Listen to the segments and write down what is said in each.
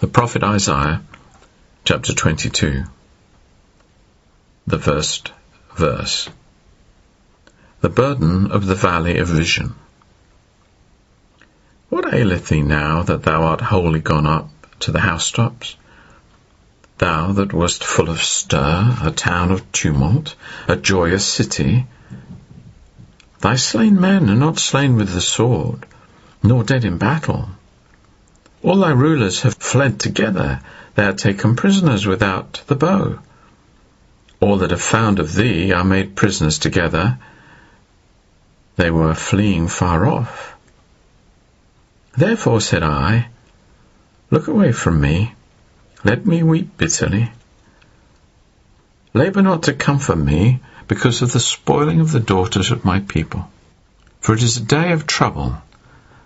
The prophet Isaiah, chapter 22, the first verse. The burden of the valley of vision. What aileth thee now that thou art wholly gone up to the housetops? Thou that wast full of stir, a town of tumult, a joyous city. Thy slain men are not slain with the sword, nor dead in battle. All thy rulers have fled together, they are taken prisoners without the bow. All that are found of thee are made prisoners together, they were fleeing far off. Therefore said I, Look away from me, let me weep bitterly. Labour not to comfort me because of the spoiling of the daughters of my people. For it is a day of trouble,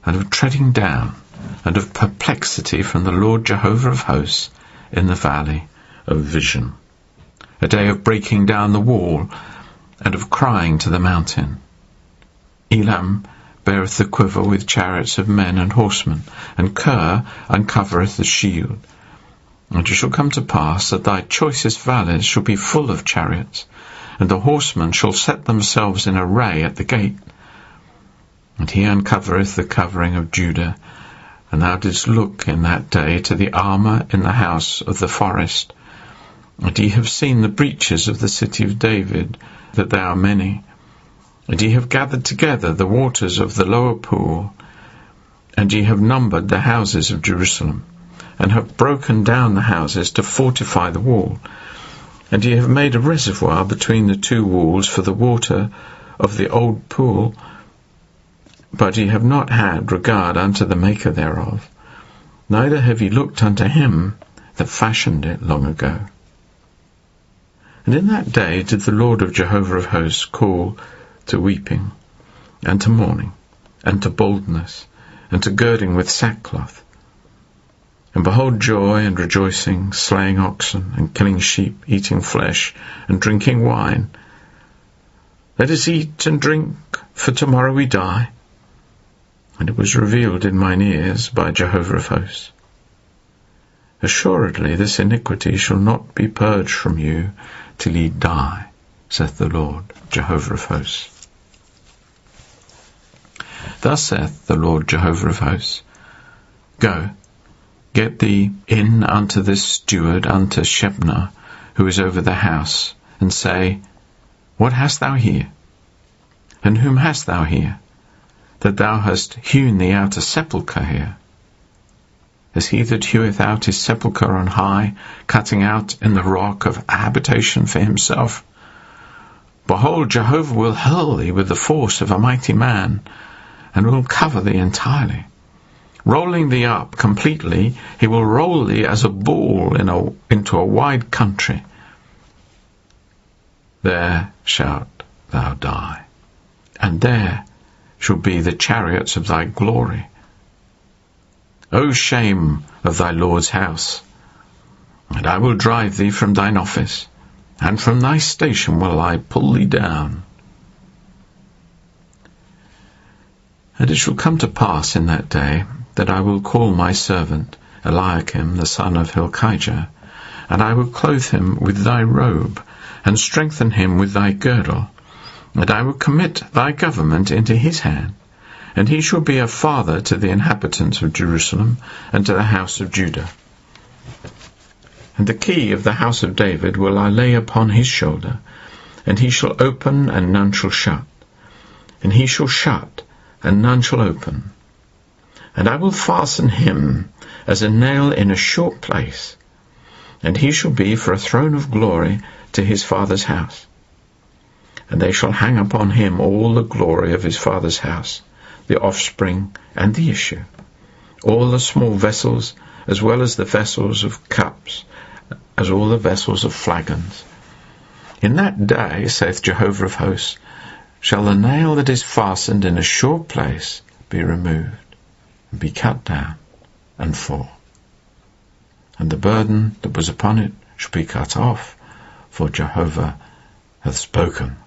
and of treading down, and of perplexity from the Lord Jehovah of hosts in the valley of vision. A day of breaking down the wall, and of crying to the mountain. Elam beareth the quiver with chariots of men and horsemen, and Kir uncovereth the shield. And it shall come to pass that thy choicest valleys shall be full of chariots, and the horsemen shall set themselves in array at the gate. And he uncovereth the covering of Judah, and thou didst look in that day to the armour in the house of the forest. And ye have seen the breaches of the city of David, that they are many. And ye have gathered together the waters of the lower pool, and ye have numbered the houses of Jerusalem, and have broken down the houses to fortify the wall. And ye have made a reservoir between the two walls for the water of the old pool, but ye have not had regard unto the maker thereof, neither have ye looked unto him that fashioned it long ago. And in that day did the Lord of Jehovah of hosts call to weeping, and to mourning, and to boldness, and to girding with sackcloth. And behold, joy and rejoicing, slaying oxen, and killing sheep, eating flesh, and drinking wine. Let us eat and drink, for tomorrow we die. And it was revealed in mine ears by Jehovah of hosts. Assuredly this iniquity shall not be purged from you till ye die, saith the Lord Jehovah of hosts. Thus saith the Lord Jehovah of hosts, Go, get thee in unto this steward, unto Shebna, who is over the house, and say, What hast thou here? And whom hast thou here, that thou hast hewn thee out a sepulchre here? As he that heweth out his sepulchre on high, cutting out in the rock of a habitation for himself? Behold, Jehovah will hurl thee with the force of a mighty man, and will cover thee entirely. Rolling thee up completely, he will roll thee as a ball into a wide country. There shalt thou die, and there shall be the chariots of thy glory. O shame of thy Lord's house! And I will drive thee from thine office, and from thy station will I pull thee down. And it shall come to pass in that day that I will call my servant Eliakim the son of Hilkiah, and I will clothe him with thy robe, and strengthen him with thy girdle, and I will commit thy government into his hand, and he shall be a father to the inhabitants of Jerusalem, and to the house of Judah. And the key of the house of David will I lay upon his shoulder, and he shall open, and none shall shut, and he shall shut, and none shall open. And I will fasten him as a nail in a short place, and he shall be for a throne of glory to his father's house. And they shall hang upon him all the glory of his father's house, the offspring and the issue, all the small vessels, as well as the vessels of cups, as all the vessels of flagons. In that day, saith Jehovah of hosts, shall the nail that is fastened in a short place be removed, and be cut down, and fall. And the burden that was upon it shall be cut off, for Jehovah hath spoken.